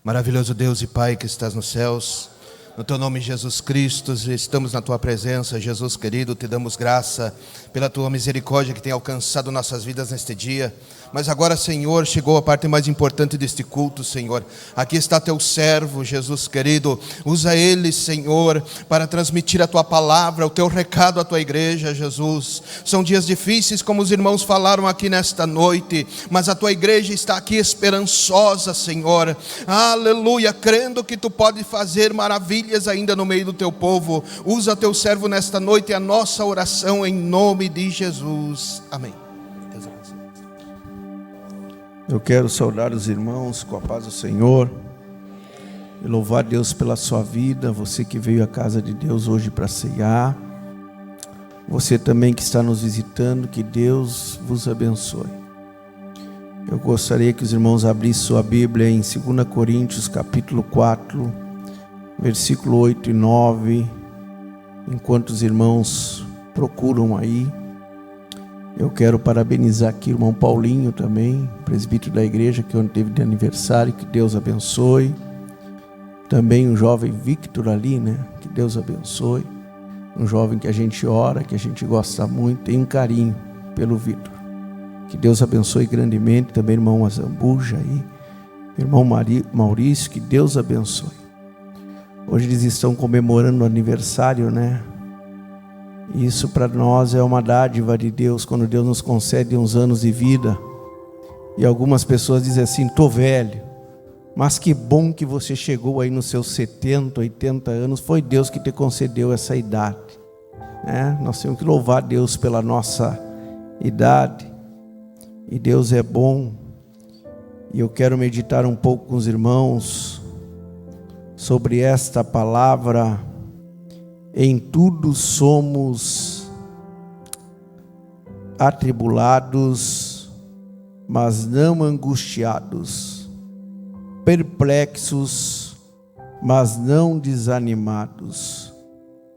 Maravilhoso Deus e Pai que estás nos céus, no Teu nome Jesus Cristo, estamos na Tua presença, Jesus querido, te damos graça pela Tua misericórdia que tem alcançado nossas vidas neste dia. Mas agora, Senhor, chegou a parte mais importante deste culto, Senhor. Aqui está Teu servo, Jesus querido. Usa ele, Senhor, para transmitir a Tua palavra, o Teu recado à Tua igreja, Jesus. São dias difíceis, como os irmãos falaram aqui nesta noite, mas a Tua igreja está aqui esperançosa, Senhor. Aleluia, crendo que Tu pode fazer maravilhas ainda no meio do Teu povo. Usa Teu servo nesta noite, a nossa oração em nome de Jesus. Amém. Eu quero saudar os irmãos com a paz do Senhor e louvar Deus pela sua vida, você que veio à casa de Deus hoje para ceiar, você também que está nos visitando, que Deus vos abençoe. Eu gostaria que os irmãos abrissem sua Bíblia em 2 Coríntios capítulo 4, versículo 8 e 9, enquanto os irmãos procuram aí. Eu quero parabenizar aqui o irmão Paulinho também, presbítero da igreja, que ontem teve de aniversário, que Deus abençoe. Também o jovem Victor ali, né? Que Deus abençoe. Um jovem que a gente ora, que a gente gosta muito, tem um carinho pelo Victor. Que Deus abençoe grandemente. Também o irmão Azambuja aí, irmão Maurício, que Deus abençoe. Hoje eles estão comemorando o aniversário, né? Isso para nós é uma dádiva de Deus, quando Deus nos concede uns anos de vida. E algumas pessoas dizem assim: estou velho, mas que bom que você chegou aí nos seus 70, 80 anos, foi Deus que te concedeu essa idade, né? Nós temos que louvar Deus pela nossa idade, e Deus é bom. E eu quero meditar um pouco com os irmãos sobre esta palavra. Em tudo somos atribulados, mas não angustiados, perplexos, mas não desanimados,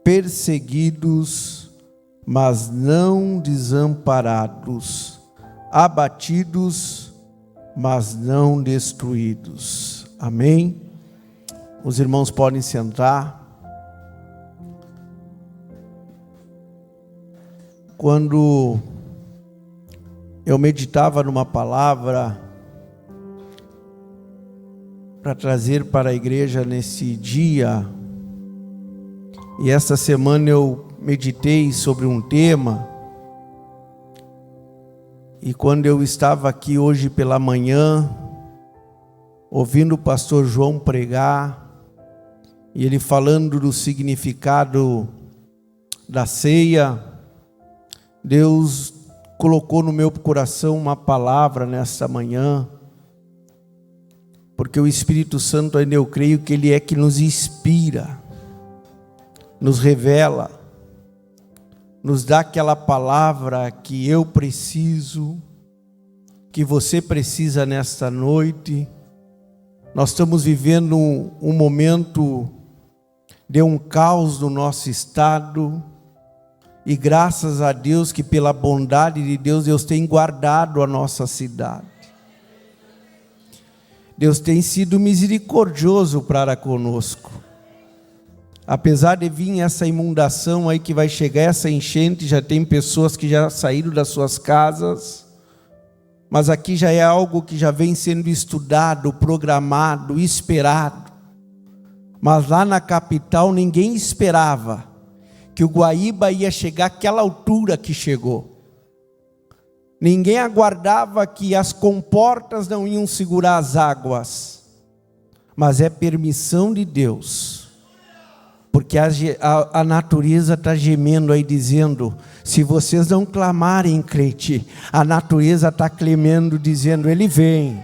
perseguidos, mas não desamparados, abatidos, mas não destruídos. Amém? Os irmãos podem sentar. Quando eu meditava numa palavra para trazer para a igreja nesse dia, e esta semana eu meditei sobre um tema, e quando eu estava aqui hoje pela manhã, ouvindo o pastor João pregar, e ele falando do significado da ceia, Deus colocou no meu coração uma palavra nesta manhã, porque o Espírito Santo ainda eu creio que Ele é que nos inspira, nos revela, nos dá aquela palavra que eu preciso, que você precisa nesta noite. Nós estamos vivendo um momento de um caos no nosso estado, e graças a Deus que pela bondade de Deus, Deus tem guardado a nossa cidade. Deus tem sido misericordioso para conosco. Apesar de vir essa inundação aí que vai chegar, essa enchente, já tem pessoas que já saíram das suas casas, mas aqui já é algo que já vem sendo estudado, programado, esperado. Mas lá na capital ninguém esperava que o Guaíba ia chegar àquela altura que chegou. Ninguém aguardava que as comportas não iam segurar as águas, mas é permissão de Deus, porque a natureza está gemendo aí dizendo, se vocês não clamarem, crente, a natureza está clamando dizendo, Ele vem.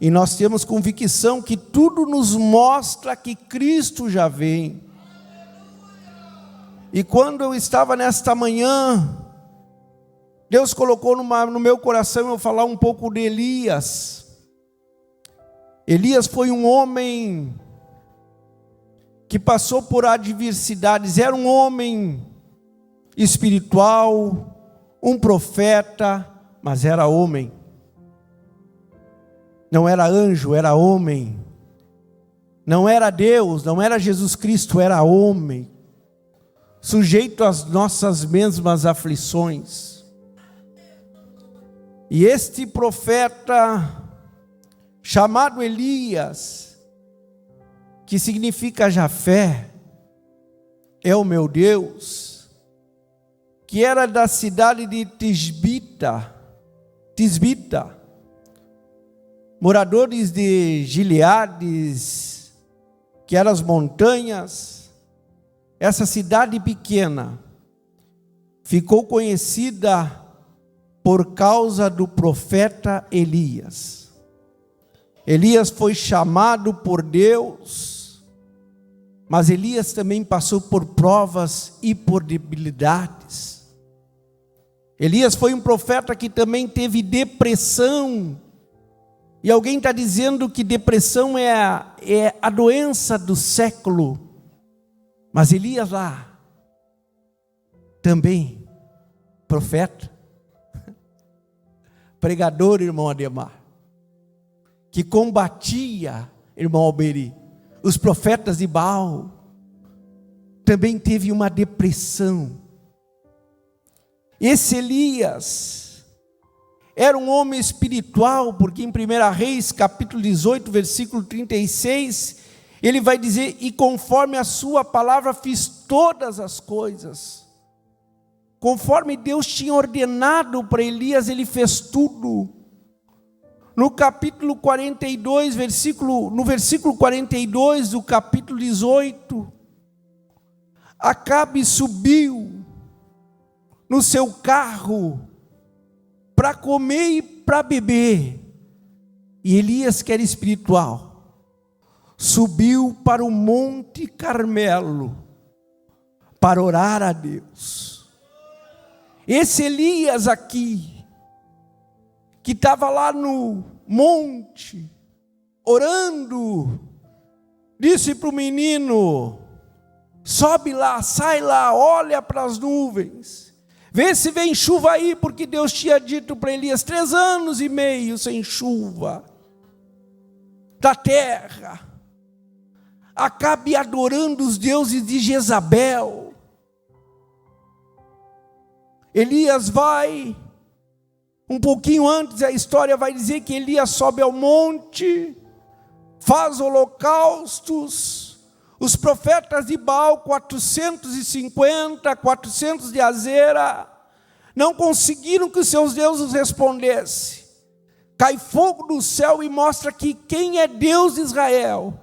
E nós temos convicção que tudo nos mostra que Cristo já vem. E quando eu estava nesta manhã, Deus colocou no meu coração eu falar um pouco de Elias. Elias foi um homem que passou por adversidades, era um homem espiritual, um profeta, mas era homem. não era anjo, era homem. Não era Deus, não era Jesus Cristo, era homem, sujeito às nossas mesmas aflições. E este profeta, chamado Elias, que significa Jafé, é o meu Deus, que era da cidade de Tisbita, moradores de Gileades, que eram as montanhas. Essa cidade pequena ficou conhecida por causa do profeta Elias. Elias foi chamado por Deus, mas Elias também passou por provas e por debilidades. Elias foi um profeta que também teve depressão. E alguém está dizendo que depressão é a doença do século. Mas Elias lá, também, profeta, pregador, irmão Ademar, que combatia, irmão Alberi, os profetas de Baal, também teve uma depressão. Esse Elias era um homem espiritual, porque em 1 Reis, capítulo 18, versículo 36, ele vai dizer: e conforme a sua palavra fiz todas as coisas. Conforme Deus tinha ordenado para Elias, ele fez tudo. No capítulo 42, no versículo 42 do capítulo 18, Acabe subiu no seu carro para comer e para beber. E Elias, que era espiritual, subiu para o Monte Carmelo para orar a Deus. Esse Elias aqui, que estava lá no monte, orando, disse para o menino: sobe lá, sai lá, olha para as nuvens, vê se vem chuva aí, porque Deus tinha dito para Elias 3 anos e meio sem chuva da terra. Acabe adorando os deuses de Jezabel. Elias vai, um pouquinho antes a história vai dizer que Elias sobe ao monte, faz holocaustos. Os profetas de Baal, 450, 400 de Azera, não conseguiram que os seus deuses respondessem. Cai fogo do céu e mostra que quem é Deus de Israel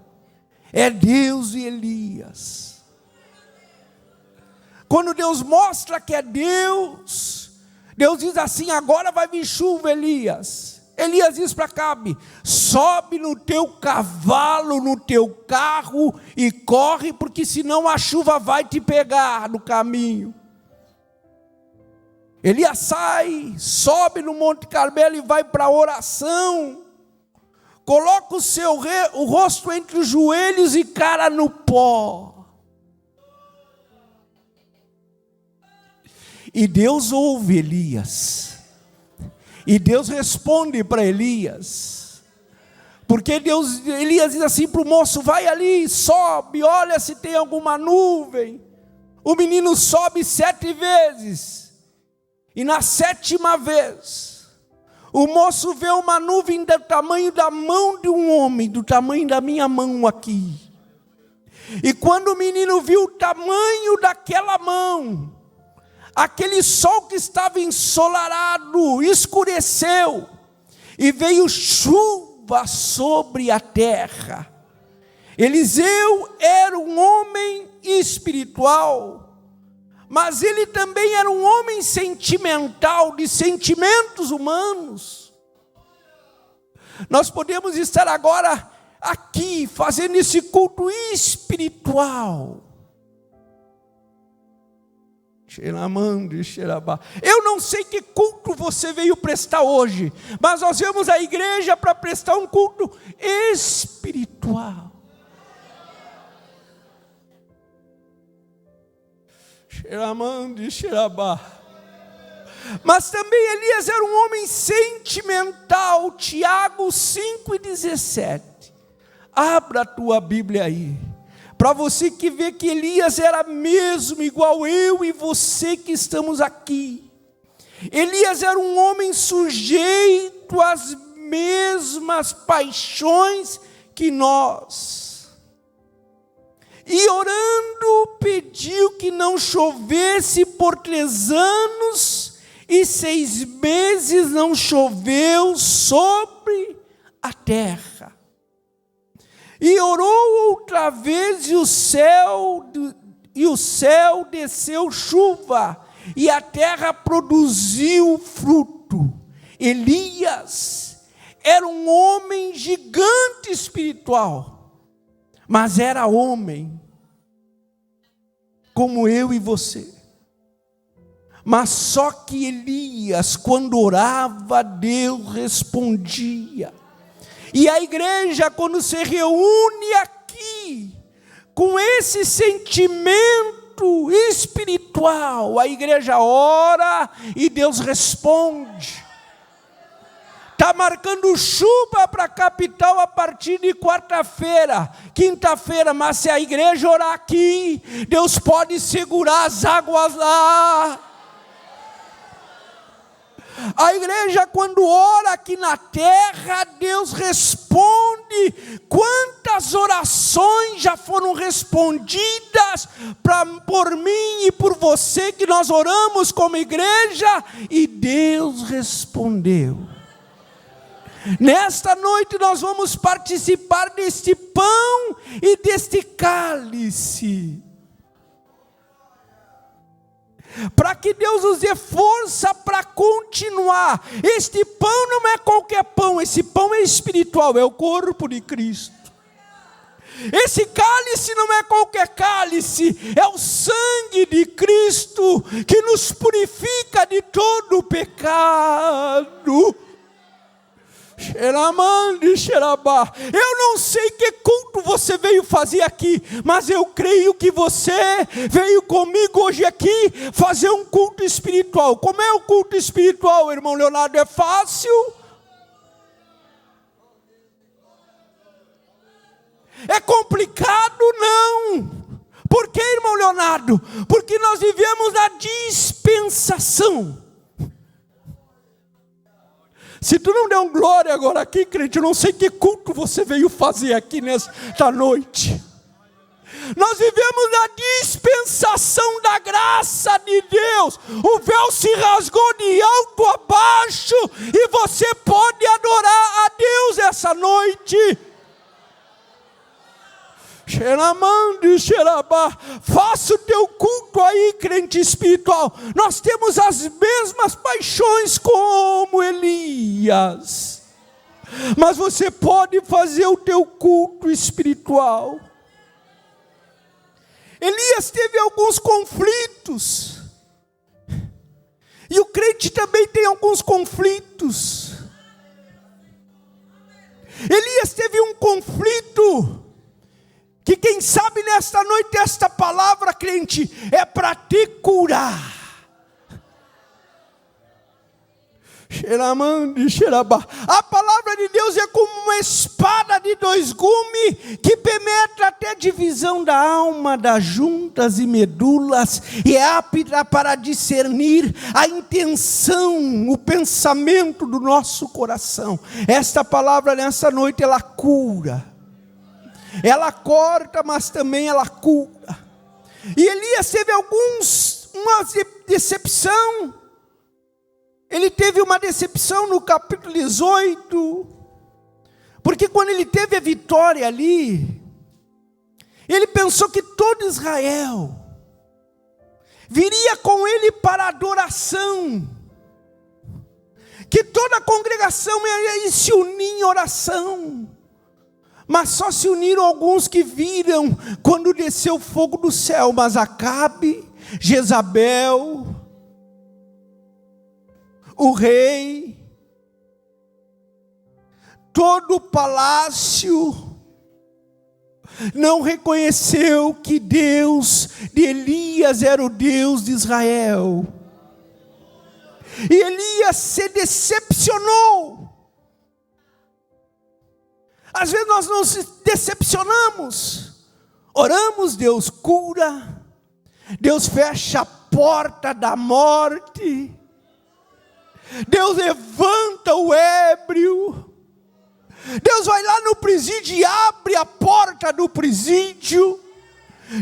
é Deus de Elias. Quando Deus mostra que é Deus, Deus diz assim: agora vai vir chuva, Elias. Elias diz para Acabe: sobe no teu cavalo, no teu carro e corre, porque senão a chuva vai te pegar no caminho. Elias sai, sobe no Monte Carmelo e vai para a oração. Coloca o rosto entre os joelhos e cara no pó. E Deus ouve Elias. E Deus responde para Elias. Porque Elias diz assim para o moço: vai ali, sobe, olha se tem alguma nuvem. O menino sobe 7 vezes. E na 7ª vez, o moço vê uma nuvem do tamanho da mão de um homem, do tamanho da minha mão aqui. E quando o menino viu o tamanho daquela mão, aquele sol que estava ensolarado escureceu e veio chuva sobre a terra. Eliseu era um homem espiritual, mas ele também era um homem sentimental, de sentimentos humanos. Nós podemos estar agora aqui fazendo esse culto espiritual. Eu não sei que culto você veio prestar hoje, mas nós vamos à igreja para prestar um culto espiritual. Mas também Elias era um homem sentimental. Tiago 5,17. Abra a tua Bíblia aí, para você que vê que Elias era mesmo igual eu e você que estamos aqui. Elias era um homem sujeito às mesmas paixões que nós. E orando pediu que não chovesse por 3 anos e 6 meses não choveu sobre a terra. E orou outra vez e o céu desceu chuva e a terra produziu fruto. Elias era um homem gigante espiritual, mas era homem como eu e você. Mas só que Elias, quando orava, Deus respondia. E a igreja, quando se reúne aqui, com esse sentimento espiritual, a igreja ora e Deus responde. Está marcando chuva para a capital a partir de quarta-feira, quinta-feira, mas se a igreja orar aqui, Deus pode segurar as águas lá. A igreja, quando ora aqui na terra, Deus responde. Quantas orações já foram respondidas por mim e por você, que nós oramos como igreja, e Deus respondeu. Nesta noite nós vamos participar deste pão e deste cálice, para que Deus nos dê força para continuar. Este pão não é qualquer pão, esse pão é espiritual, é o corpo de Cristo. Esse cálice não é qualquer cálice, é o sangue de Cristo, que nos purifica de todo o pecado. Eu não sei que culto você veio fazer aqui, mas eu creio que você veio comigo hoje aqui fazer um culto espiritual. Como é o culto espiritual, irmão Leonardo? É fácil? É complicado? Não. Por que, irmão Leonardo? Porque nós vivemos na dispensação. Se tu não der um glória agora aqui, crente, eu não sei que culto você veio fazer aqui nesta noite. Nós vivemos na dispensação da graça de Deus. O véu se rasgou de alto a baixo e você pode adorar a Deus essa noite. Faça o teu culto aí, crente espiritual. Nós temos as mesmas paixões como Elias, mas você pode fazer o teu culto espiritual. Elias teve alguns conflitos, e o crente também tem alguns conflitos. Elias teve um conflito, que quem sabe nesta noite esta palavra, crente, é para te curar. A palavra de Deus é como uma espada de 2 gumes, que penetra até a divisão da alma, das juntas e medulas, e é apta para discernir a intenção, o pensamento do nosso coração. Esta palavra nessa noite, ela cura. Ela corta, mas também ela cura. E Elias teve uma decepção. Ele teve uma decepção no capítulo 18. Porque quando ele teve a vitória ali, ele pensou que todo Israel viria com ele para a adoração, que toda a congregação ia se unir em oração. Mas só se uniram alguns que viram quando desceu o fogo do céu. Mas Acabe, Jezabel, o rei, todo o palácio, não reconheceu que Deus de Elias era o Deus de Israel. E Elias se decepcionou. Às vezes nós nos decepcionamos. Oramos, Deus cura. Deus fecha a porta da morte. Deus levanta o ébrio. Deus vai lá no presídio e abre a porta do presídio.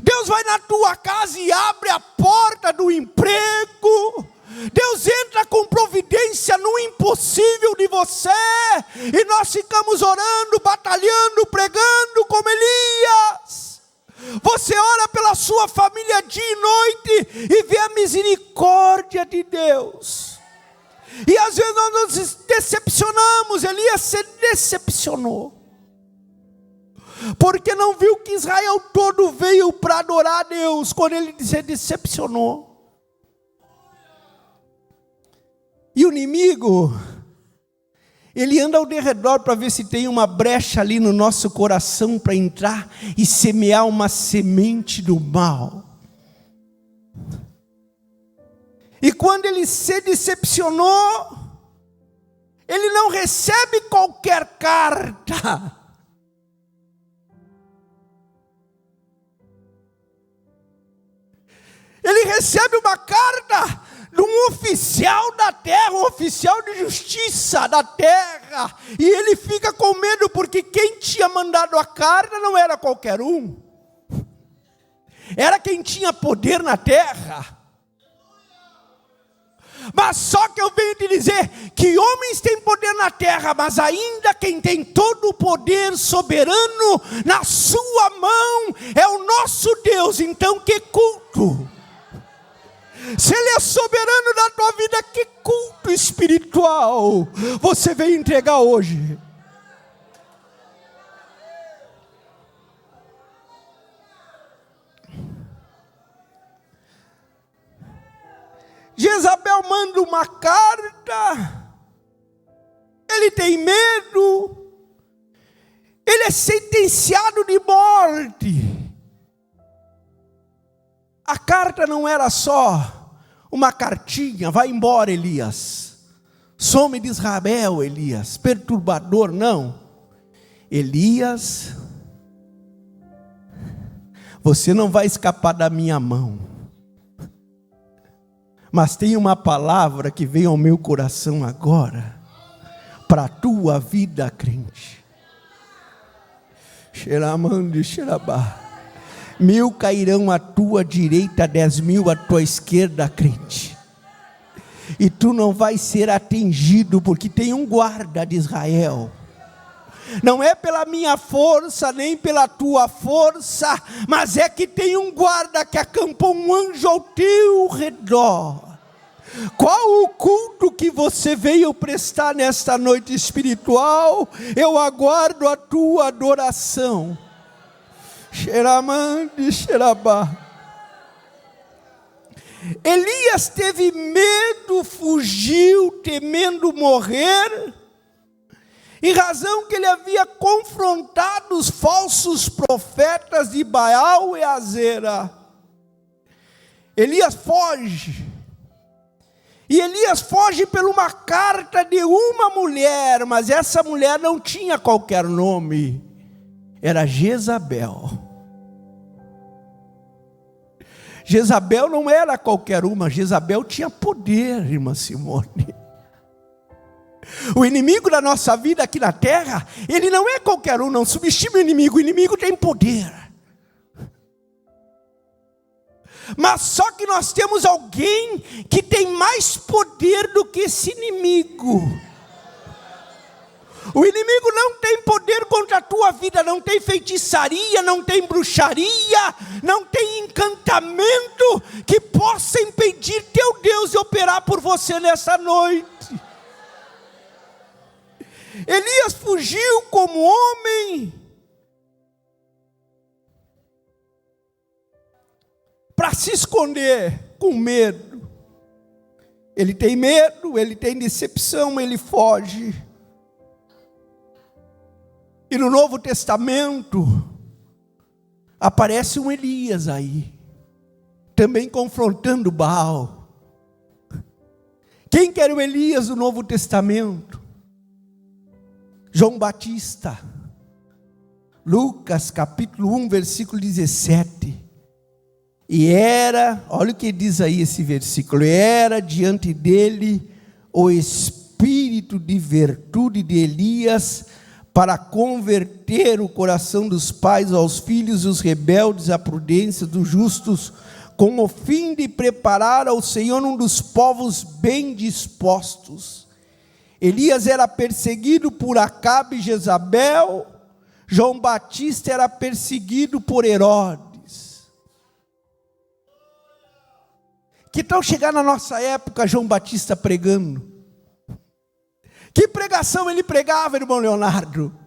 Deus vai na tua casa e abre a porta do emprego. Deus entra com providência no impossível de você. E nós ficamos orando, batalhando, pregando como Elias. Você ora pela sua família dia e noite e vê a misericórdia de Deus. E às vezes nós nos decepcionamos. Elias se decepcionou, porque não viu que Israel todo veio para adorar a Deus. Quando ele se decepcionou. E o inimigo, ele anda ao derredor para ver se tem uma brecha ali no nosso coração para entrar e semear uma semente do mal. E quando ele se decepcionou, ele não recebe qualquer carta. Ele recebe uma carta de um oficial da terra, um oficial de justiça da terra. E ele fica com medo, porque quem tinha mandado a carta não era qualquer um. Era quem tinha poder na terra. Mas só que eu venho te dizer que homens têm poder na terra, mas ainda quem tem todo o poder soberano na sua mão é o nosso Deus. Então que culto! Se Ele é soberano na tua vida, que culto espiritual você veio entregar hoje? Jezabel manda uma carta, ele tem medo, ele é sentenciado de morte. A carta não era só uma cartinha, vai embora Elias, some de Israel Elias, perturbador, não. Elias, você não vai escapar da minha mão. Mas tem uma palavra que veio ao meu coração agora, para a tua vida, crente. Xeramande, xerabá. 1000 cairão à tua direita, 10.000 à tua esquerda, crente. E tu não vais ser atingido, porque tem um guarda de Israel. Não é pela minha força, nem pela tua força, mas é que tem um guarda que acampou um anjo ao teu redor. Qual o culto que você veio prestar nesta noite espiritual? Eu aguardo a tua adoração. Xeramande, xerabá. Elias teve medo, fugiu, temendo morrer, em razão que ele havia confrontado os falsos profetas de Baal e Azera. Elias foge. E Elias foge por uma carta de uma mulher, mas essa mulher não tinha qualquer nome, era Jezabel. Jezabel não era qualquer uma, Jezabel tinha poder, irmã Simone. O inimigo da nossa vida aqui na terra, ele não é qualquer um, não subestime o inimigo tem poder. Mas só que nós temos alguém que tem mais poder do que esse inimigo. O inimigo não tem poder contra a tua vida, não tem feitiçaria, não tem bruxaria, não tem encantamento que possa impedir teu Deus de operar por você nessa noite. Elias fugiu como homem para se esconder com medo. Ele tem medo, ele tem decepção, ele foge. E no Novo Testamento aparece um Elias aí, também confrontando Baal. Quem que era o Elias do Novo Testamento? João Batista. Lucas capítulo 1, versículo 17. E era, olha o que diz aí esse versículo: era diante dele o espírito de virtude de Elias, para converter o coração dos pais aos filhos, e os rebeldes à prudência dos justos, com o fim de preparar ao Senhor um dos povos bem dispostos. Elias era perseguido por Acabe e Jezabel. João Batista era perseguido por Herodes. Que tal chegar na nossa época João Batista pregando? Que pregação ele pregava, irmão Leonardo?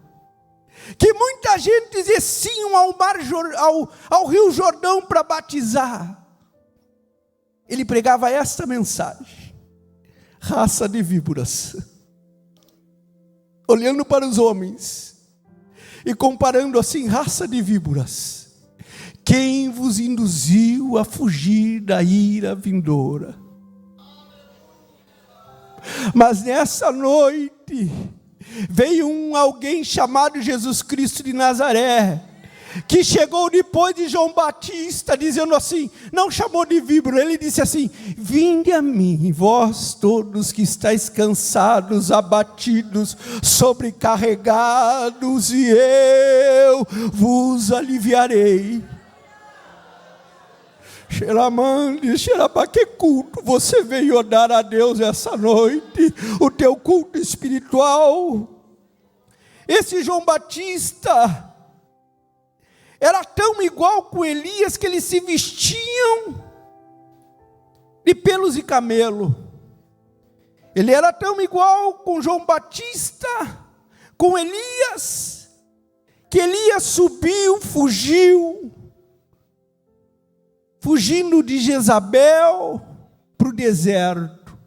Que muita gente desciam ao Rio Jordão para batizar. Ele pregava esta mensagem: raça de víboras. Olhando para os homens e comparando assim: raça de víboras, quem vos induziu a fugir da ira vindoura? Mas nessa noite veio alguém chamado Jesus Cristo de Nazaré, que chegou depois de João Batista, dizendo assim, não chamou de víbora, ele disse assim: vinde a mim, vós todos que estáis cansados, abatidos, sobrecarregados, e eu vos aliviarei. Xeramande, Xerabá, que culto você veio dar a Deus essa noite? O teu culto espiritual. Esse João Batista era tão igual com Elias que eles se vestiam de pelos e camelo. Ele era tão igual com João Batista, com Elias, que Elias subiu, fugindo de Jezabel para o deserto,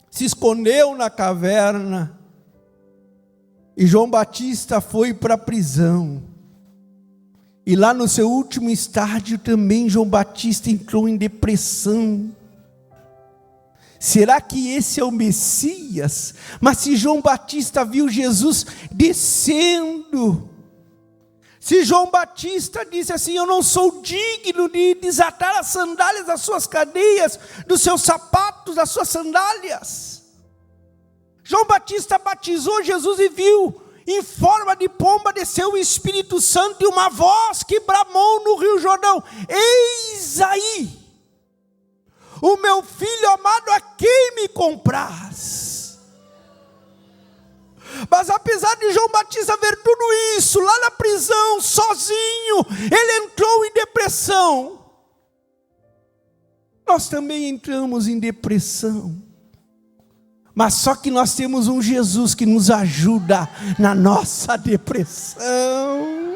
se escondeu na caverna, e João Batista foi para a prisão. E lá no seu último estágio também João Batista entrou em depressão. Será que esse é o Messias? Mas se João Batista viu Jesus descendo, se João Batista disse assim: eu não sou digno de desatar as sandálias das suas cadeias, dos seus sapatos, das suas sandálias. João Batista batizou Jesus e viu, em forma de pomba, desceu o Espírito Santo e uma voz que bramou no Rio Jordão: eis aí o meu filho amado, a quem me compraz. Mas apesar de João Batista ver tudo isso, lá na prisão, sozinho, ele entrou em depressão. Nós também entramos em depressão. Mas só que nós temos um Jesus que nos ajuda na nossa depressão.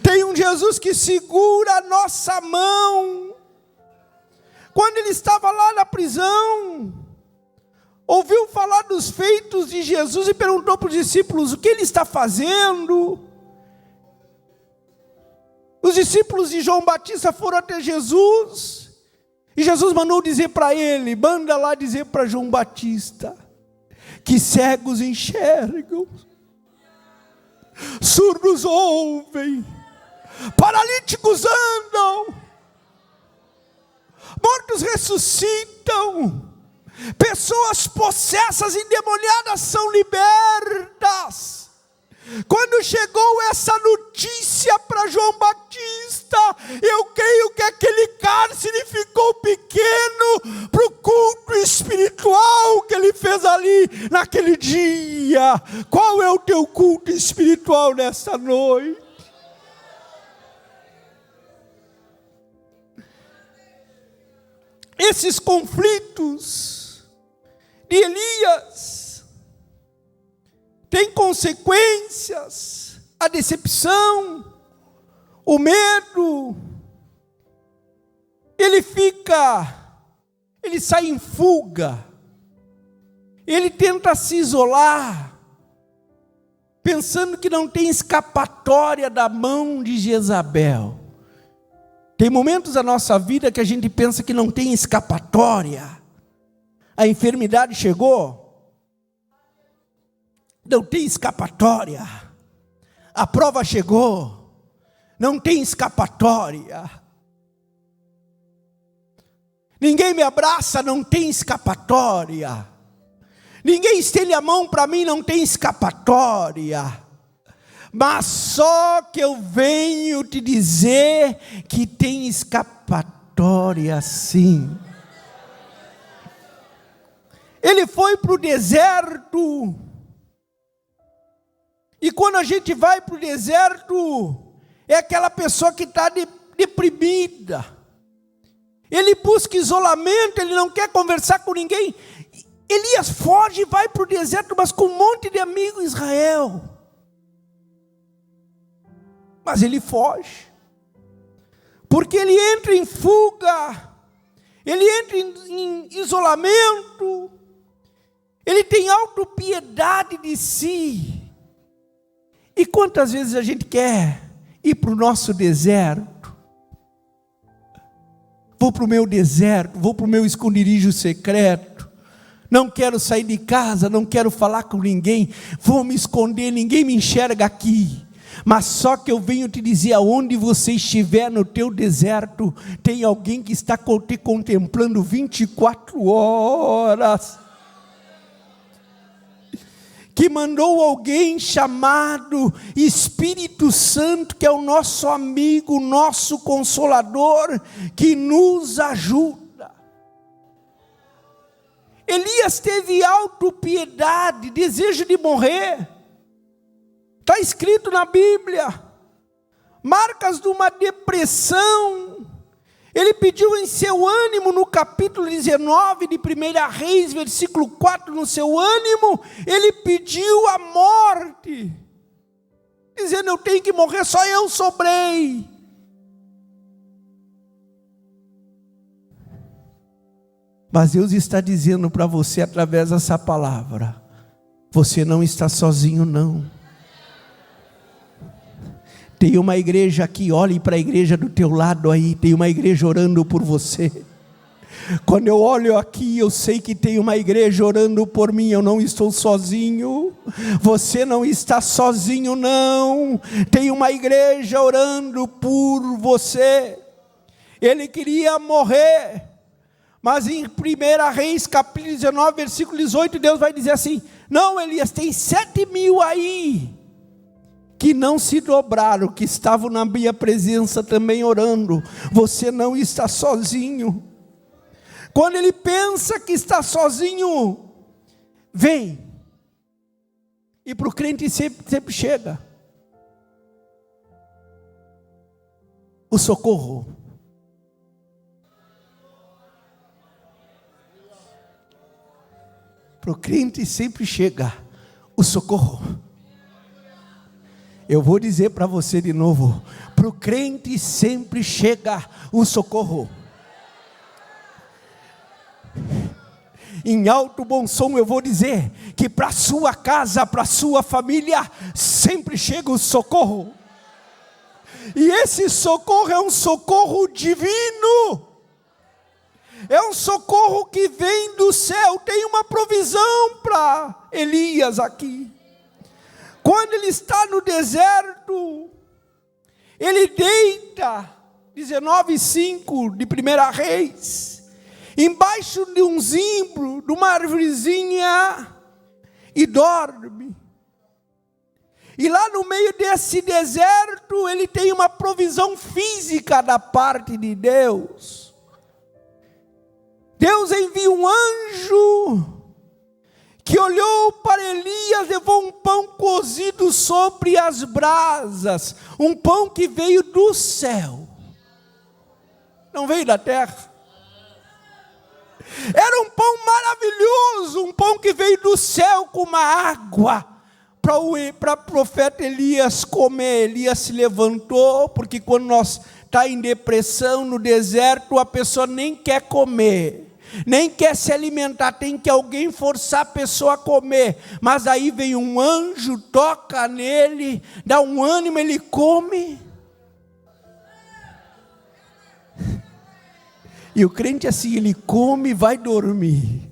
Tem um Jesus que segura a nossa mão. Quando ele estava lá na prisão, ouviu falar dos feitos de Jesus e perguntou para os discípulos: o que ele está fazendo? Os discípulos de João Batista foram até Jesus, e Jesus mandou dizer para ele, manda lá dizer para João Batista, que cegos enxergam, surdos ouvem, paralíticos andam, mortos ressuscitam, pessoas possessas, endemoniadas são libertas. Quando chegou essa notícia para João Batista, eu creio que aquele cárcere ficou pequeno para o culto espiritual que ele fez ali naquele dia. Qual é o teu culto espiritual nessa noite? Esses conflitos de Elias tem consequências, a decepção, o medo. Ele sai em fuga, ele tenta se isolar, pensando que não tem escapatória da mão de Jezabel. Tem momentos da nossa vida que a gente pensa que não tem escapatória. A enfermidade chegou, não tem escapatória. A prova chegou, não tem escapatória. Ninguém me abraça, não tem escapatória. Ninguém estende a mão para mim, não tem escapatória. Mas só que eu venho te dizer que tem escapatória sim. Ele foi para o deserto. E quando a gente vai para o deserto, é aquela pessoa que está deprimida. Ele busca isolamento, ele não quer conversar com ninguém. Elias foge e vai para o deserto, mas com um monte de amigos em Israel. Mas ele foge. Porque ele entra em fuga. Ele entra em isolamento. Ele tem autopiedade de si. E quantas vezes a gente quer ir para o nosso deserto? Vou para o meu deserto, vou para o meu esconderijo secreto. Não quero sair de casa, não quero falar com ninguém. Vou me esconder, ninguém me enxerga aqui. Mas só que eu venho te dizer, aonde você estiver no teu deserto, tem alguém que está te contemplando 24 horas. Que mandou alguém chamado Espírito Santo, que é o nosso amigo, nosso consolador, que nos ajuda. Elias teve autopiedade, desejo de morrer. Está escrito na Bíblia, marcas de uma depressão. Ele pediu em seu ânimo, no capítulo 19 de 1 Reis, versículo 4, no seu ânimo, ele pediu a morte, dizendo, eu tenho que morrer, só eu sobrei. Mas Deus está dizendo para você, através dessa palavra, você não está sozinho não. Tem uma igreja aqui, olhe para a igreja do teu lado aí, tem uma igreja orando por você. Quando eu olho aqui, eu sei que tem uma igreja orando por mim, eu não estou sozinho. Você não está sozinho não, tem uma igreja orando por você. Ele queria morrer, mas em 1 Reis, capítulo 19, versículo 18, Deus vai dizer assim, não Elias, tem 7.000 aí, que não se dobraram, que estavam na minha presença também orando. Você não está sozinho. Quando ele pensa que está sozinho, vem. E para o crente sempre chega o socorro. Para o crente sempre chega o socorro. Eu vou dizer para você de novo, para o crente sempre chega o socorro. Em alto bom som eu vou dizer, que para a sua casa, para a sua família, sempre chega o socorro. E esse socorro é um socorro divino. É um socorro que vem do céu, tem uma provisão para Elias aqui. Quando ele está no deserto, ele deita, 19:5 de 1 Reis, embaixo de um zimbro, de uma arvorezinha, e dorme. E lá no meio desse deserto, ele tem uma provisão física da parte de Deus. Deus envia um anjo, que olhou para Elias, levou um pão cozido sobre as brasas, um pão que veio do céu, não veio da terra. Era um pão maravilhoso, um pão que veio do céu com uma água, para o profeta Elias comer. Elias se levantou, porque quando nós está em depressão, no deserto, a pessoa nem quer comer, nem quer se alimentar, tem que alguém forçar a pessoa a comer. Mas aí vem um anjo, toca nele, dá um ânimo, ele come. E o crente assim, ele come e vai dormir.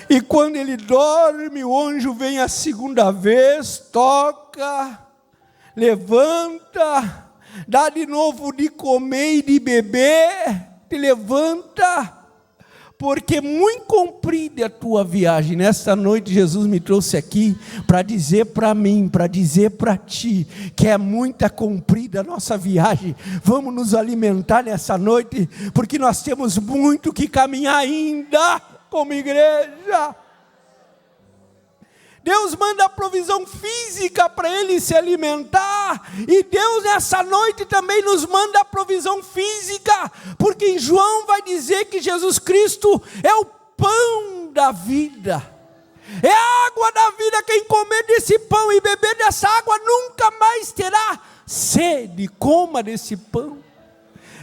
E quando ele dorme, o anjo vem a segunda vez, toca, levanta, dá de novo de comer e de beber, te levanta, porque muito comprida é a tua viagem. Nesta noite Jesus me trouxe aqui para dizer para mim, para dizer para ti, que é muita comprida a nossa viagem. Vamos nos alimentar nessa noite, porque nós temos muito que caminhar ainda como igreja. Deus manda a provisão física para ele se alimentar, e Deus nessa noite também nos manda a provisão física, porque em João vai dizer que Jesus Cristo é o pão da vida, é a água da vida. Quem comer desse pão e beber dessa água nunca mais terá sede. Coma desse pão,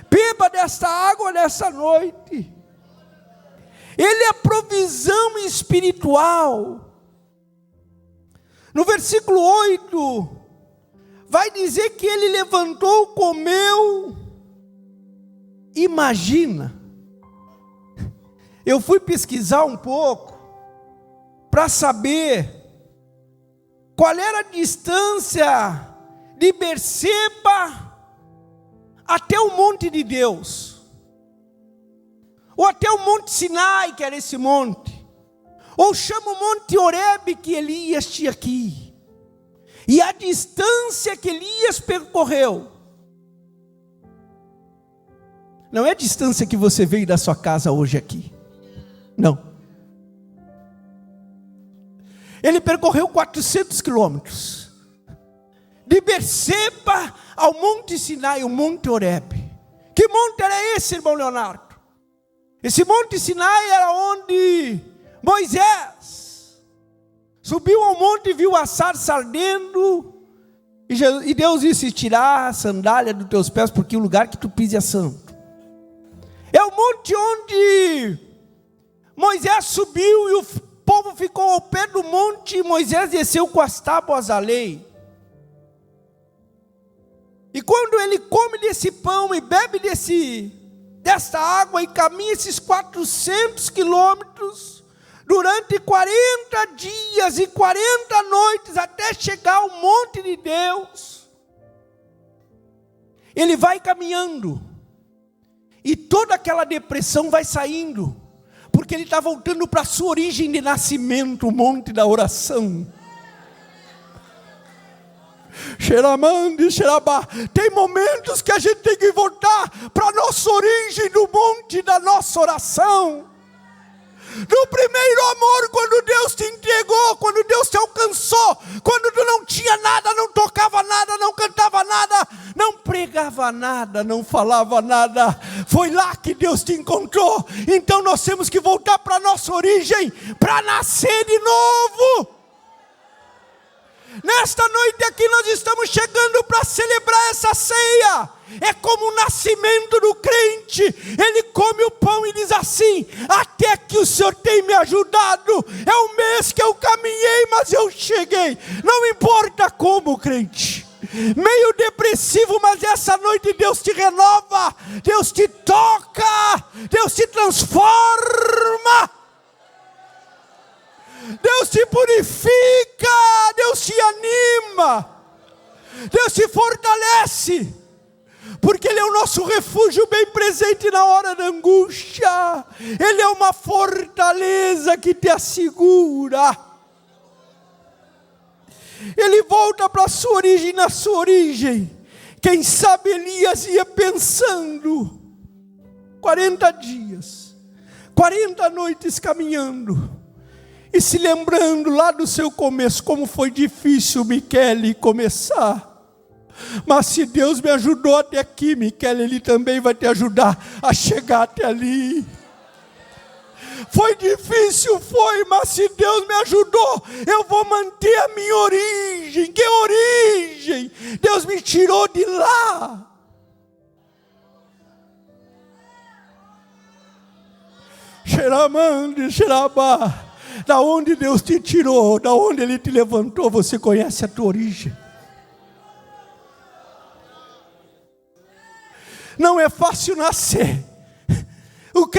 beba dessa água nessa noite. Ele é provisão espiritual. No versículo 8, vai dizer que ele levantou, comeu. Imagina, eu fui pesquisar um pouco, para saber qual era a distância de Berseba até o monte de Deus, ou até o monte Sinai, que era esse monte, ou chama o monte Horebe, que Elias tinha aqui, e a distância que Elias percorreu, não é a distância que você veio da sua casa hoje aqui, não. Ele percorreu 400 quilômetros, de Berseba ao monte Sinai, o monte Horebe. Que monte era esse, irmão Leonardo? Esse monte Sinai era onde Moisés subiu ao monte e viu a sarça ardendo, e Deus disse: tirar a sandália dos teus pés, porque o lugar que tu pisa é santo. É o monte onde Moisés subiu e o povo ficou ao pé do monte, e Moisés desceu com as tábuas da lei. E quando ele come desse pão e bebe desta água e caminha esses 400 quilômetros, durante 40 dias e 40 noites, até chegar ao monte de Deus, ele vai caminhando, e toda aquela depressão vai saindo, porque ele está voltando para a sua origem de nascimento, o monte da oração. Tem momentos que a gente tem que voltar para a nossa origem, no monte da nossa oração. No primeiro amor, quando Deus te entregou, quando Deus te alcançou, quando tu não tinha nada, não tocava nada, não cantava nada, não pregava nada, não falava nada, foi lá que Deus te encontrou. Então nós temos que voltar para a nossa origem, para nascer de novo. Nesta noite aqui nós estamos chegando para celebrar essa ceia. É como o nascimento do crente. Ele come o pão e diz assim: até que o Senhor tem me ajudado. É um mês que eu caminhei, mas eu cheguei. Não importa como, crente, meio depressivo, mas essa noite Deus te renova, Deus te toca, Deus te transforma, Deus te purifica, Deus te anima, Deus te fortalece, porque Ele é o nosso refúgio bem presente na hora da angústia. Ele é uma fortaleza que te assegura. Ele volta para a sua origem. Na sua origem, quem sabe Elias ia pensando, 40 dias, 40 noites caminhando, e se lembrando lá do seu começo, como foi difícil, Miquele, começar. Mas se Deus me ajudou até aqui, Miquele, Ele também vai te ajudar a chegar até ali. Foi difícil, foi, mas se Deus me ajudou, eu vou manter a minha origem. Que origem? Deus me tirou de lá. Xeramande, xerabá. Da onde Deus te tirou, da onde Ele te levantou, você conhece a tua origem. Não é fácil nascer.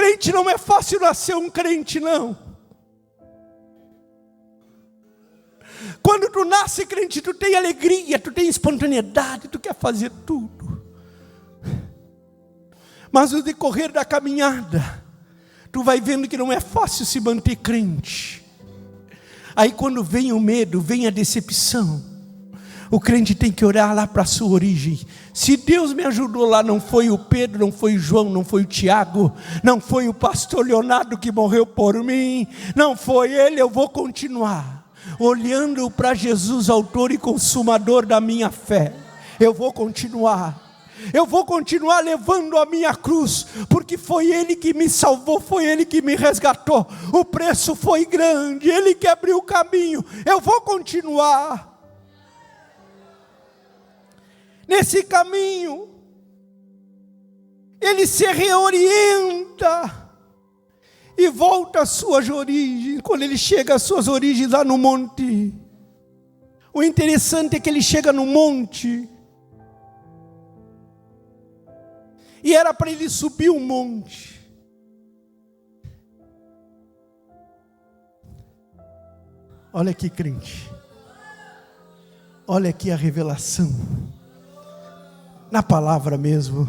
Crente não é fácil nascer um crente, não. Quando tu nasce crente, tu tem alegria, tu tem espontaneidade, tu quer fazer tudo. Mas no decorrer da caminhada, tu vai vendo que não é fácil se manter crente. Aí quando vem o medo, vem a decepção, o crente tem que olhar lá para a sua origem. Se Deus me ajudou lá, não foi o Pedro, não foi o João, não foi o Tiago, não foi o pastor Leonardo que morreu por mim, não foi ele, eu vou continuar olhando para Jesus, autor e consumador da minha fé. Eu vou continuar levando a minha cruz, porque foi Ele que me salvou, foi Ele que me resgatou, o preço foi grande, Ele que abriu o caminho. Eu vou continuar nesse caminho. Ele se reorienta e volta às suas origens. Quando ele chega às suas origens lá no monte, o interessante é que ele chega no monte, e era para ele subir um monte. Olha aqui, crente. Olha aqui a revelação. Na palavra mesmo.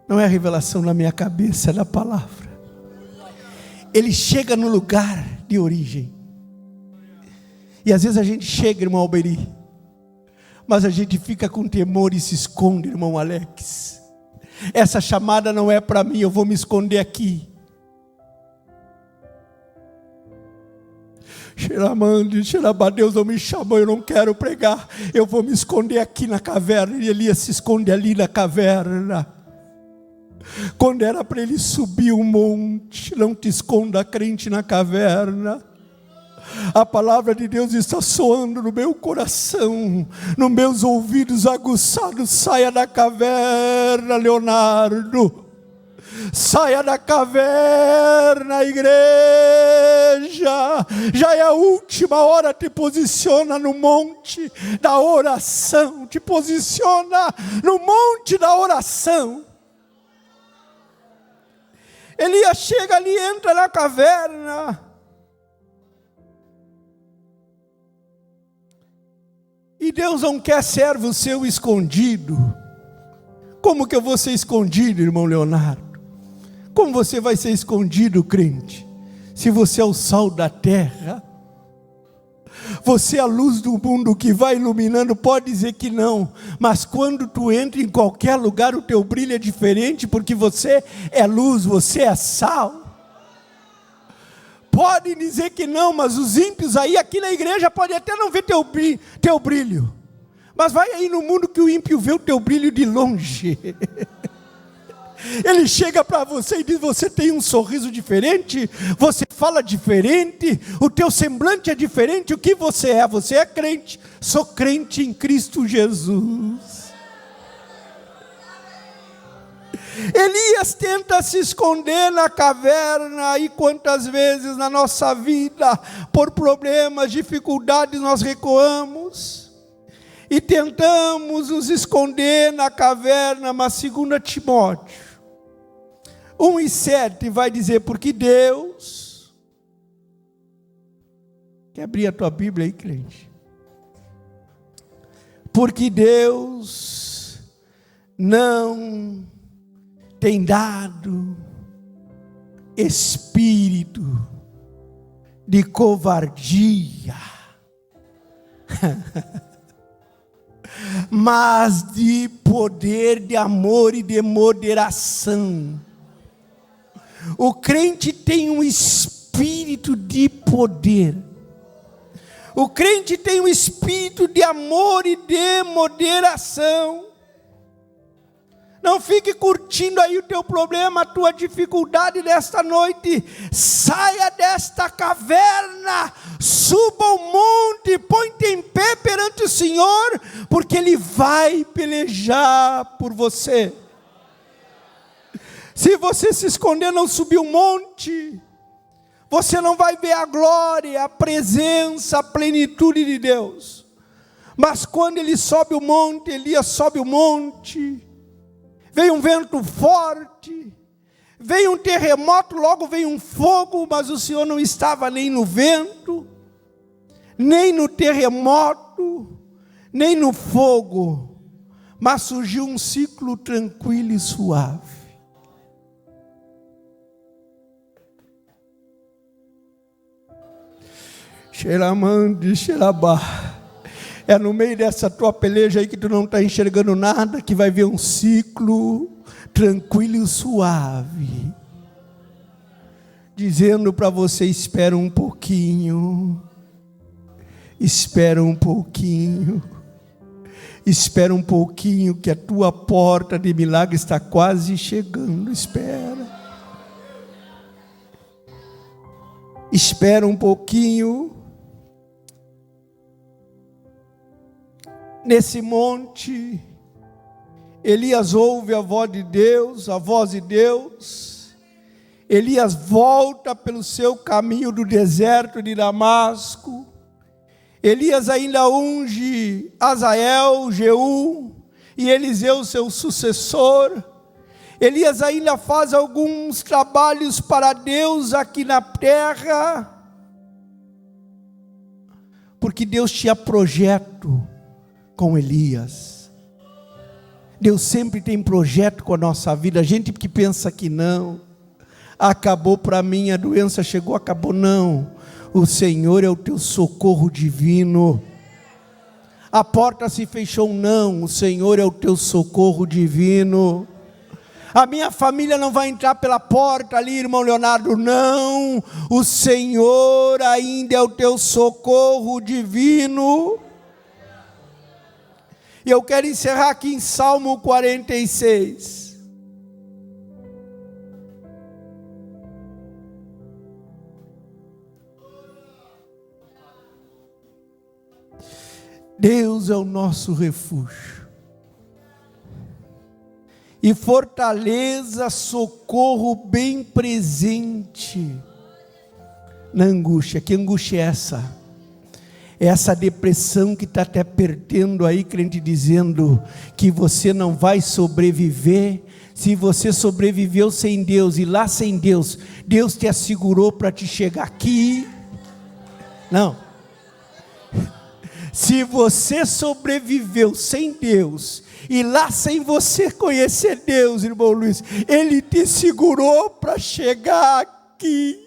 Não é a revelação na minha cabeça, é na palavra. Ele chega no lugar de origem. E às vezes a gente chega, irmão Alberi, mas a gente fica com temor e se esconde, irmão Alex. Essa chamada não é para mim, eu vou me esconder aqui. Deus não me chamou, eu não quero pregar, eu vou me esconder aqui na caverna. E Elias se esconde ali na caverna. Quando era para ele subir um monte, não te esconda, crente, na caverna. A palavra de Deus está soando no meu coração, nos meus ouvidos aguçados. Saia da caverna, Leonardo. Saia da caverna, igreja. Já é a última hora. Te posiciona no monte da oração. Te posiciona no monte da oração. Elias chega ali, entra na caverna. E Deus não quer servo seu escondido. Como que eu vou ser escondido, irmão Leonardo? Como você vai ser escondido, crente? Se você é o sal da terra, você é a luz do mundo que vai iluminando. Pode dizer que não, mas quando tu entra em qualquer lugar, o teu brilho é diferente, porque você é luz, você é sal. Pode dizer que não, mas os ímpios aí, aqui na igreja, podem até não ver teu brilho, mas vai aí no mundo que o ímpio vê o teu brilho de longe. Ele chega para você e diz: você tem um sorriso diferente, você fala diferente, o teu semblante é diferente. O que você é? Você é crente. Sou crente em Cristo Jesus. Elias tenta se esconder na caverna. E quantas vezes na nossa vida, por problemas, dificuldades, nós recuamos e tentamos nos esconder na caverna. Mas 2 Timóteo 1:7 vai dizer: porque Deus... Quer abrir a tua Bíblia aí, crente? Porque Deus não tem dado espírito de covardia, mas de poder, de amor e de moderação. O crente tem um espírito de poder. O crente tem um espírito de amor e de moderação. Não fique curtindo aí o teu problema, a tua dificuldade desta noite. Saia desta caverna, suba ao monte, põe-te em pé perante o Senhor, porque Ele vai pelejar por você. Se você se esconder, não subir o monte, você não vai ver a glória, a presença, a plenitude de Deus. Mas quando ele sobe o monte, Elias sobe o monte, veio um vento forte, Veio um terremoto, logo veio um fogo, mas o Senhor não estava nem no vento, nem no terremoto, nem no fogo, mas surgiu um ciclo tranquilo e suave. Xeramande, xerabá. É no meio dessa tua peleja aí que tu não está enxergando nada, que vai ver um ciclo tranquilo e suave, dizendo para você: espera um pouquinho, espera um pouquinho, espera um pouquinho, que a tua porta de milagre está quase chegando. Espera um pouquinho. Nesse monte, Elias ouve a voz de Deus, Elias volta pelo seu caminho do deserto de Damasco. Elias ainda unge Azael, Jeú e Eliseu, seu sucessor. Elias ainda faz alguns trabalhos para Deus aqui na terra, porque Deus tinha projeto com Elias. Deus sempre tem projeto com a nossa vida. A gente que pensa que não, acabou para mim, a doença chegou, acabou. Não, o Senhor é o teu socorro divino. A porta se fechou, não, o Senhor é o teu socorro divino. A minha família não vai entrar pela porta ali, irmão Leonardo, não, o Senhor ainda é o teu socorro divino. E eu quero encerrar aqui em Salmo 46. Deus é o nosso refúgio e fortaleza, socorro bem presente na angústia. Que angústia é essa? É essa depressão que está até apertando aí, crente, dizendo que você não vai sobreviver. Se você sobreviveu sem Deus e lá sem Deus, Deus te assegurou para te chegar aqui. Não. Se você sobreviveu sem Deus e lá sem você conhecer Deus, irmão Luiz, Ele te segurou para chegar aqui.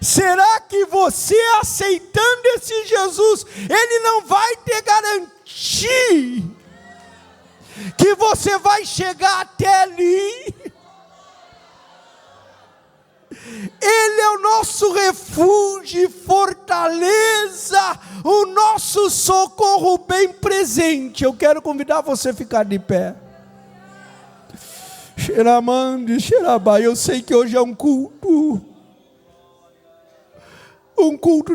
Será que você aceitando esse Jesus, Ele não vai te garantir que você vai chegar até ali? Ele é o nosso refúgio e fortaleza, o nosso socorro bem presente. Eu quero convidar você a ficar de pé. Xeramande, xerabá. Eu sei que hoje é um culto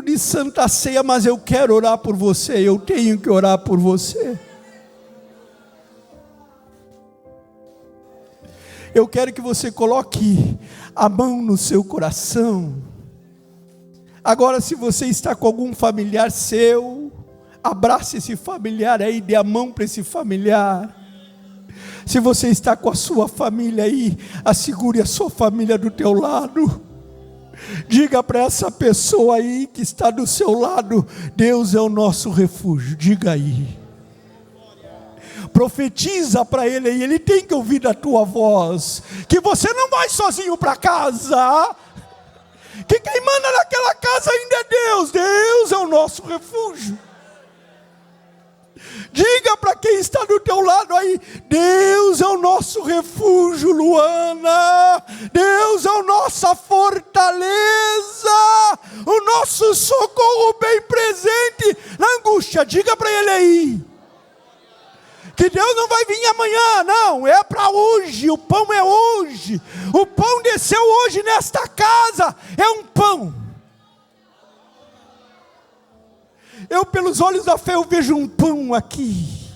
de Santa Ceia, mas eu quero orar por você, eu tenho que orar por você. Eu quero que você coloque a mão no seu coração. Agora, se você está com algum familiar seu, abrace esse familiar aí, dê a mão para esse familiar. Se você está com a sua família aí, assegure a sua família do teu lado. Diga para essa pessoa aí que está do seu lado: Deus é o nosso refúgio. Diga aí. Profetiza para ele aí, ele tem que ouvir da tua voz, que você não vai sozinho para casa, que quem manda naquela casa ainda é Deus. Deus é o nosso refúgio. Diga para quem está do teu lado aí: Deus é o nosso refúgio, Luana. Deus é a nossa fortaleza, o nosso socorro bem presente na angústia. Diga para ele aí que Deus não vai vir amanhã, não, é para hoje. O pão é hoje. O pão desceu hoje nesta casa, é um pão. Eu, pelos olhos da fé, eu vejo um pão aqui.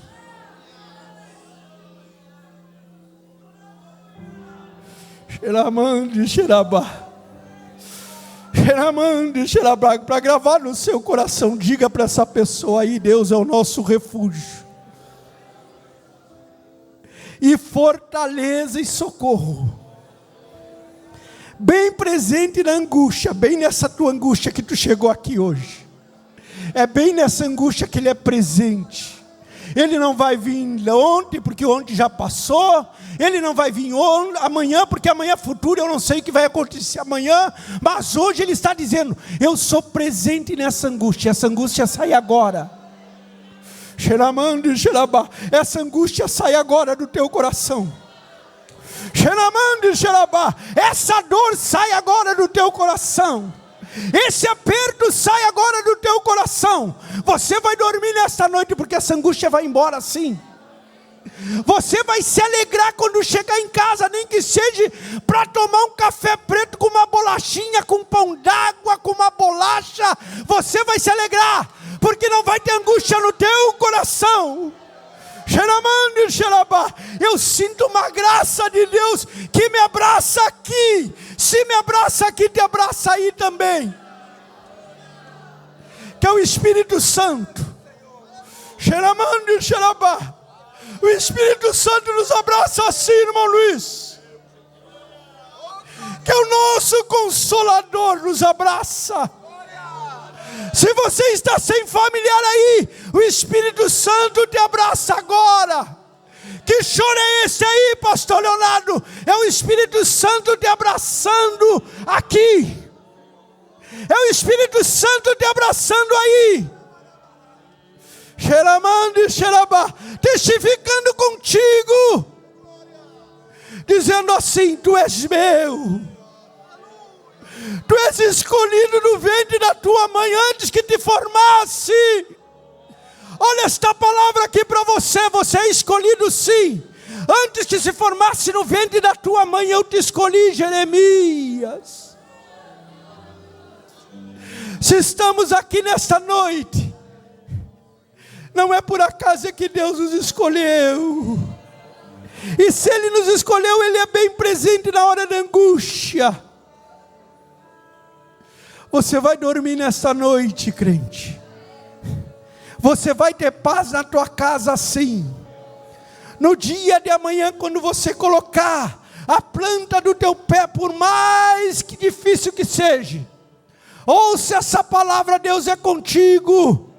Xeramande, xerabá. Xeramande, xerabá. Para gravar no seu coração, diga para essa pessoa aí: Deus é o nosso refúgio. e fortaleza e socorro. Bem presente na angústia, bem nessa tua angústia que tu chegou aqui hoje. É bem nessa angústia que Ele é presente. Ele não vai vir ontem, porque ontem já passou. Ele não vai vir amanhã, porque amanhã é futuro. Eu não sei o que vai acontecer amanhã. Mas hoje Ele está dizendo: eu sou presente nessa angústia. Essa angústia sai agora. Essa angústia sai agora do teu coração. Essa dor sai agora do teu coração. Esse aperto sai agora do teu coração. Você vai dormir nesta noite, porque essa angústia vai embora sim. Você vai se alegrar quando chegar em casa, nem que seja para tomar um café preto com uma bolachinha, com pão d'água, com uma bolacha. Você vai se alegrar, porque não vai ter angústia no teu coração. Eu sinto uma graça de Deus que me abraça aqui. Se me abraça aqui, te abraça aí também. Que é o Espírito Santo. O Espírito Santo nos abraça assim, irmão Luiz. Que é o nosso Consolador nos abraça. Se você está sem familiar aí, o Espírito Santo te abraça agora. Que choro é esse aí, pastor Leonardo? É o Espírito Santo te abraçando aqui. É o Espírito Santo te abraçando aí. Testificando contigo, dizendo assim: tu és meu. Tu és escolhido no ventre da tua mãe antes que te formasse. Olha esta palavra aqui para você. Você é escolhido sim. Antes que se formasse no ventre da tua mãe, eu te escolhi, Jeremias. Se estamos aqui nesta noite, não é por acaso que Deus nos escolheu. E se Ele nos escolheu, Ele é bem presente na hora da angústia. Você vai dormir nesta noite, crente. Você vai ter paz na tua casa sim. No dia de amanhã, quando você colocar a planta do teu pé, por mais que difícil que seja, ouça essa palavra: Deus é contigo.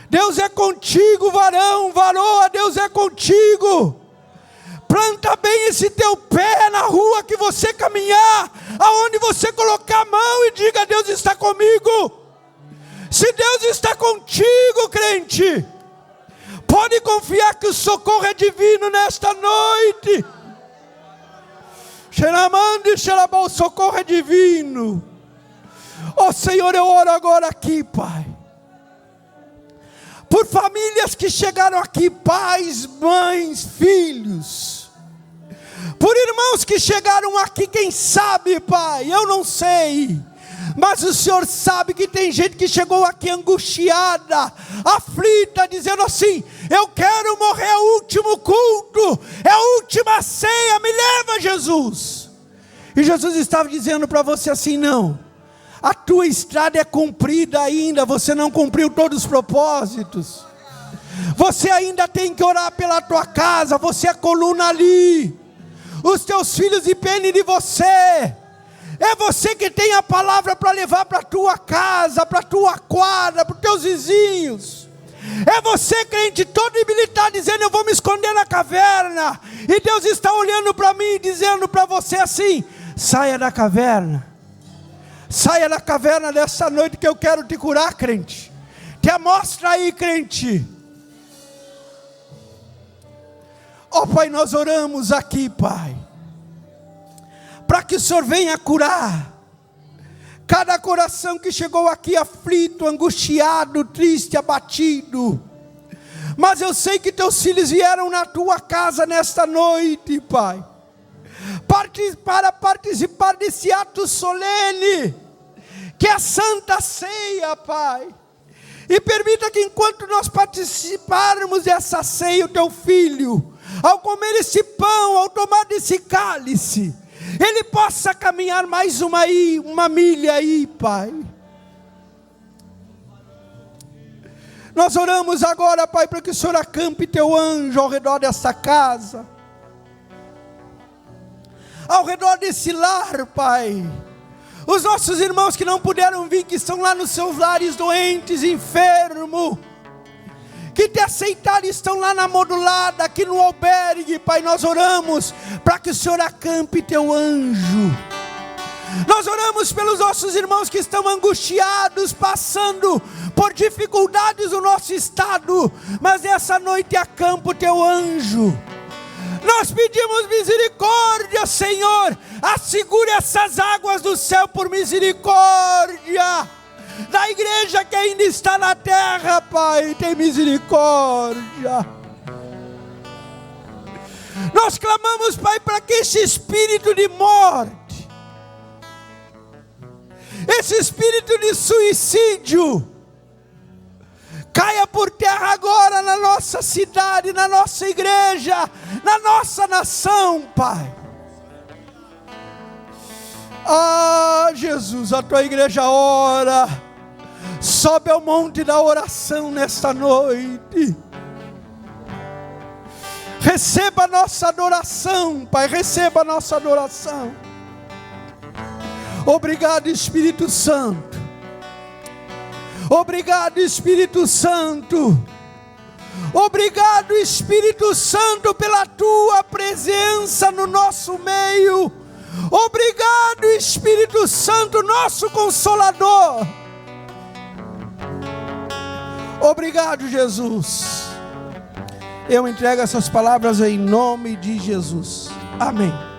Deus é contigo, varão, varoa, Deus é contigo. Planta bem esse teu pé na rua que você caminhar, aonde você colocar a mão, e diga: Deus está comigo. Se Deus está contigo, crente, pode confiar que o socorro é divino nesta noite. O socorro é divino. Ó Senhor, eu oro agora aqui, Pai, por famílias que chegaram aqui, pais, mães, filhos, por irmãos que chegaram aqui, quem sabe, Pai, eu não sei, mas o Senhor sabe que tem gente que chegou aqui angustiada, aflita, dizendo assim: eu quero morrer, é o último culto, é a última ceia, me leva, Jesus. E Jesus estava dizendo para você assim: não, a tua estrada é cumprida ainda, você não cumpriu todos os propósitos. Você ainda tem que orar pela tua casa, você é coluna ali. Os teus filhos dependem de você. É você que tem a palavra para levar para a tua casa, para a tua quadra, para os teus vizinhos. É você, crente, todo debilitado, dizendo: eu vou me esconder na caverna. E Deus está olhando para mim e dizendo para você assim: saia da caverna. Saia da caverna dessa noite que eu quero te curar, crente. Te amostra aí, crente. Ó Pai, nós oramos aqui, Pai, para que o Senhor venha curar cada coração que chegou aqui aflito, angustiado, triste, abatido. Mas eu sei que teus filhos vieram na tua casa nesta noite, Pai, para participar desse ato solene, que é a Santa Ceia, Pai. E permita que enquanto nós participarmos dessa ceia, o teu filho, ao comer esse pão, ao tomar desse cálice, ele possa caminhar mais uma milha aí, Pai. Nós oramos agora, Pai, para que o Senhor acampe teu anjo ao redor dessa casa, ao redor desse lar, Pai. Os nossos irmãos que não puderam vir, que estão lá nos seus lares doentes, enfermos, que te aceitaram, estão lá na modulada, aqui no albergue, Pai, nós oramos para que o Senhor acampe teu anjo. Nós oramos pelos nossos irmãos que estão angustiados, passando por dificuldades no nosso estado, mas essa noite acampa o teu anjo. Nós pedimos misericórdia, Senhor, assegure essas águas do céu por misericórdia da igreja que ainda está na terra, Pai, tem misericórdia. Nós clamamos, Pai, para que esse espírito de morte, esse espírito de suicídio, caia por terra agora na nossa cidade, na nossa igreja, na nossa nação, Pai. Ah, Jesus, a tua igreja ora, sobe ao monte da oração nesta noite. Receba a nossa adoração, Pai, receba a nossa adoração. Obrigado, Espírito Santo. Obrigado, Espírito Santo. Obrigado, Espírito Santo, pela tua presença no nosso meio. Obrigado, Espírito Santo, nosso Consolador. Obrigado, Jesus. Eu entrego essas palavras em nome de Jesus. Amém.